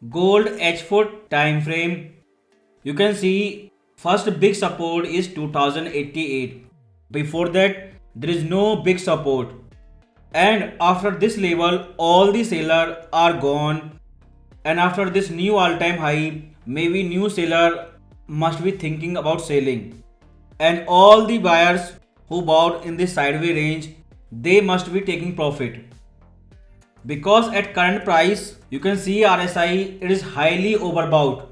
Gold H4 time frame, you can see first big support is 2088. Before that there is no big support, and after this level all the sellers are gone, and after this new all-time high maybe new seller must be thinking about selling, and all the buyers who bought in this sideways range, they must be taking profit. Because at current price you can see RSI, it is highly overbought.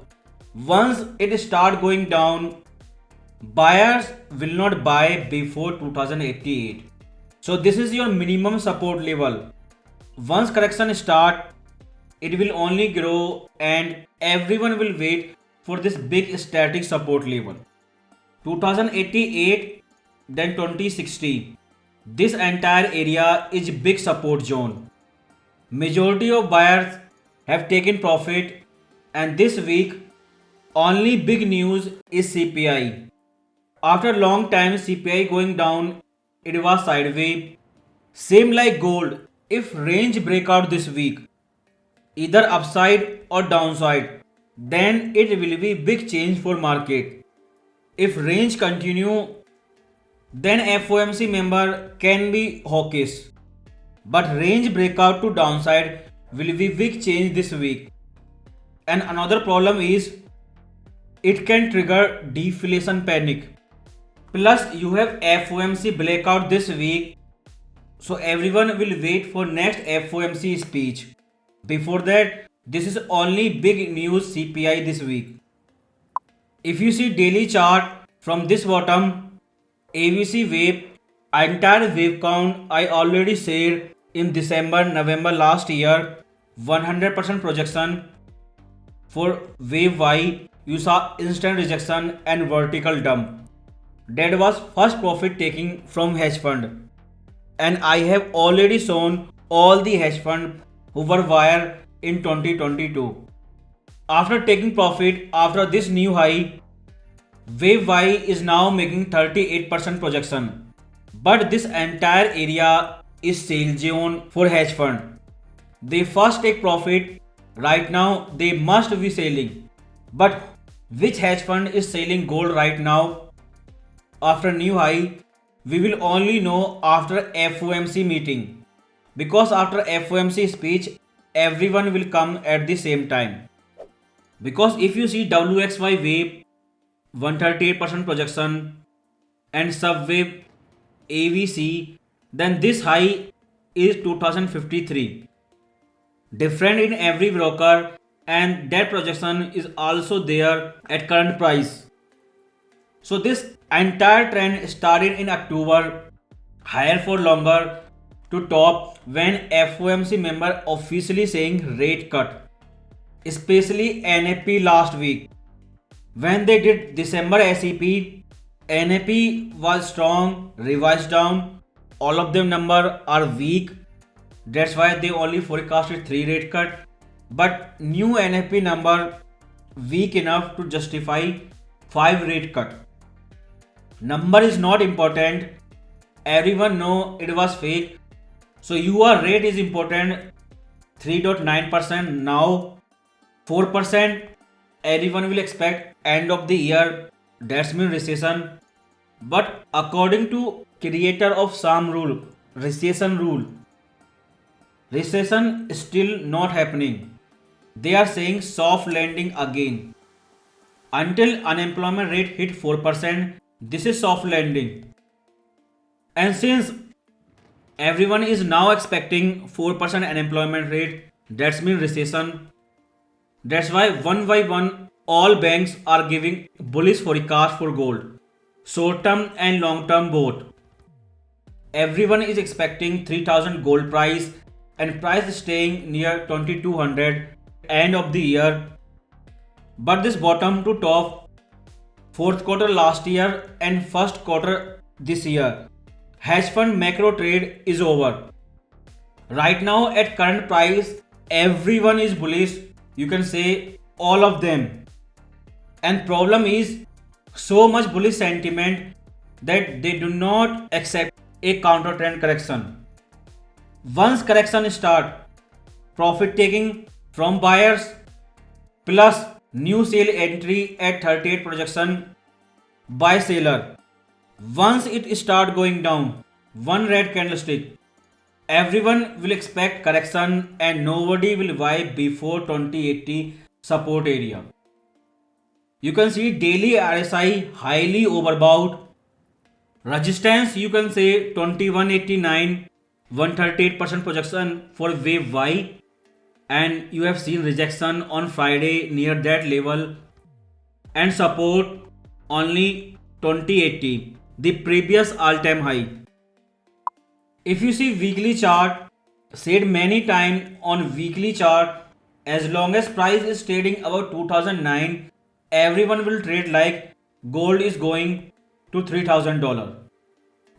Once it start going down, buyers will not buy before 2088. So this is your minimum support level. Once correction start, it will only grow and everyone will wait for this big static support level. 2088, then 2060. This entire area is big support zone. Majority of buyers have taken profit, and this week only big news is CPI. After long time CPI going down, it was sideways. Same like gold, if range breakout this week, either upside or downside, then it will be big change for market. If range continue, then FOMC member can be hawkish. But range breakout to downside will be big change this week. And another problem is it can trigger deflation panic. Plus you have FOMC blackout this week, so everyone will wait for next FOMC speech. Before that, this is only big news CPI this week. If you see daily chart from this bottom, ABC wave, entire wave count I already said in December, November last year, 100% projection. For wave Y, you saw instant rejection and vertical dump. That was first profit taking from hedge fund. And I have already shown all the hedge fund who were wired in 2022. After taking profit after this new high, wave Y is now making 38% projection. But this entire area is sale zone for hedge fund. They first take profit, right now they must be selling. But which hedge fund is selling gold right now after new high, we will only know after FOMC meeting. Because after FOMC speech, everyone will come at the same time. Because if you see WXY wave, 138% projection, and subwave AVC, then this high is 2053. Different in every broker, and that projection is also there at current price. So this entire trend started in October, higher for longer to top when FOMC member officially saying rate cut, especially NAP last week. When they did December SEP, NAP was strong, revised down. All of them number are weak. That's why they only forecasted 3 rate cut. But new NAP number weak enough to justify 5 rate cut. Number is not important. Everyone know it was fake. So your rate is important. 3.9% now. 4%. Everyone will expect end of the year. That's mean recession. But according to creator of some rule, recession still not happening. They are saying soft landing again. Until unemployment rate hit 4%, this is soft landing. And since everyone is now expecting 4% unemployment rate, that's mean recession. That's why one by one all banks are giving bullish forecast for gold. Short term and long term both. Everyone is expecting 3000 gold price and price staying near 2200 end of the year. But this bottom to top, fourth quarter last year and first quarter this year, hedge fund macro trade is over. Right now at current price, everyone is bullish. You can say all of them. And problem is so much bullish sentiment that they do not accept a counter trend correction. Once correction start, profit taking from buyers plus new sale entry at 38 projection by seller. Once it start going down, one red candlestick, everyone will expect correction and nobody will buy before 2080 support area. You can see daily RSI highly overbought. Resistance you can say 2189, 138% projection for wave Y, and you have seen rejection on Friday near that level, and support only 2080, the previous all-time high. If you see weekly chart, said many times on weekly chart, as long as price is trading about 2009, everyone will trade like gold is going to $3,000.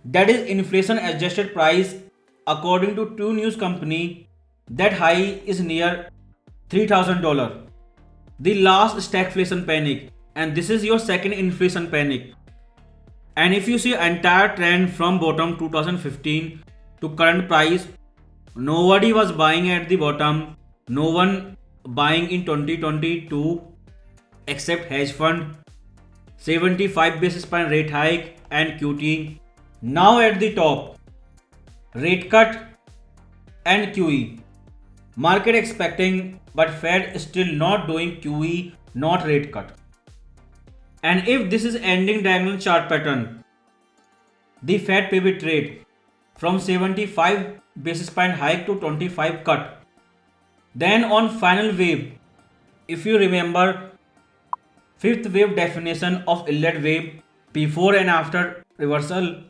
That is inflation adjusted price. According to two news company, that high is near $3,000. The last stagflation panic, and this is your second inflation panic. And if you see entire trend from bottom 2015 to current price, nobody was buying at the bottom, no one buying in 2022 except hedge fund, 75 basis point rate hike and QT. Now at the top, rate cut and QE. Market expecting, but Fed still not doing QE, not rate cut. And if this is ending diagonal chart pattern, the Fed pivot rate from 75 basis point hike to 25 cut. Then on final wave, if you remember fifth wave definition of Elliott wave, before and after reversal.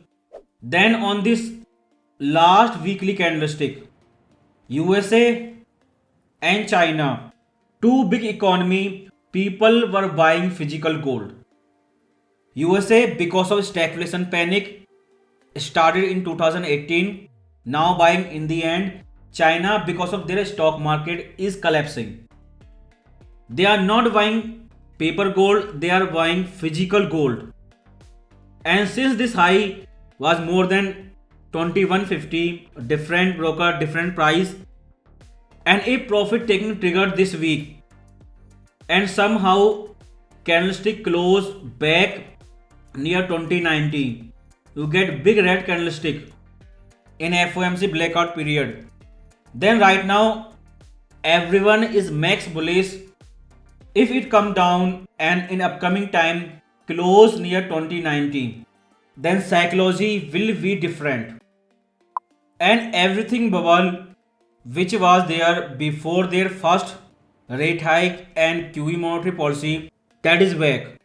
Then on this last weekly candlestick, USA and China, two big economy, people were buying physical gold. USA because of stagflation panic started in 2018, now buying in the end. China because of their stock market is collapsing. They are not buying paper gold, they are buying physical gold. And since this high was more than 2150, different broker, different price, and a profit taking triggered this week, and somehow candlestick close back near 2090, you get big red candlestick in FOMC blackout period. Then right now everyone is max bullish. If it come down and in upcoming time close near 2090, then psychology will be different, and everything bubble which was there before their first rate hike and QE monetary policy, that is back.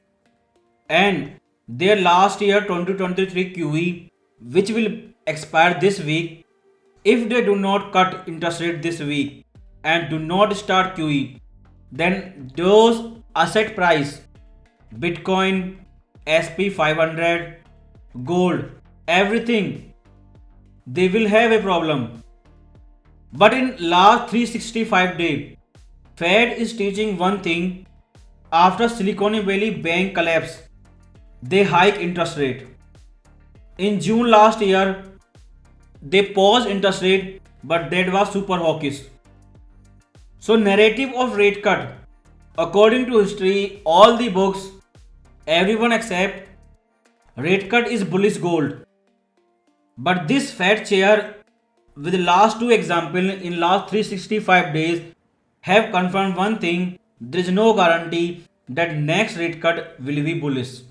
And their last year 2023 QE, which will expire this week, if they do not cut interest rate this week and do not start QE, then those asset price, Bitcoin, SP 500, gold, everything, they will have a problem. But in last 365 days, Fed is teaching one thing. After Silicon Valley Bank collapse, they hike interest rate. In June last year, they paused interest rate, but that was super hawkish. So narrative of rate cut, according to history, all the books, everyone accept rate cut is bullish gold. But this Fed chair with the last two example in last 365 days have confirmed one thing: there is no guarantee that next rate cut will be bullish.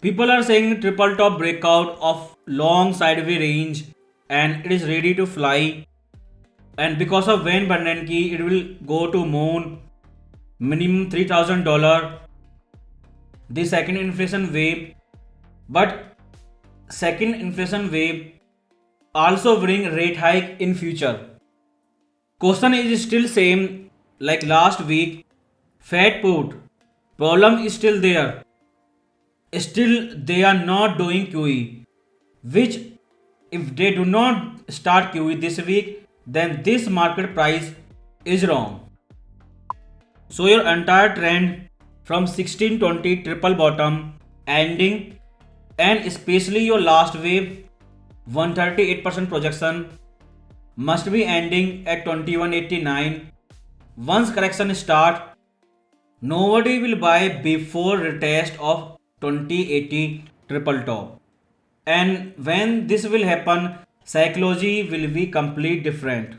People are saying triple top breakout of long sideways range and it is ready to fly. And because of Van Bernanke, it will go to moon, minimum $3,000. The second inflation wave, but second inflation wave also bring rate hike in future. Question is still same like last week. Fed put problem is still there. Still they are not doing QE, which if they do not start QE this week, then this market price is wrong. So your entire trend from 1620 triple bottom ending, and especially your last wave 138% projection must be ending at 2189. Once correction start, Nobody will buy before retest of 2080 triple top. And when this will happen, psychology will be complete different.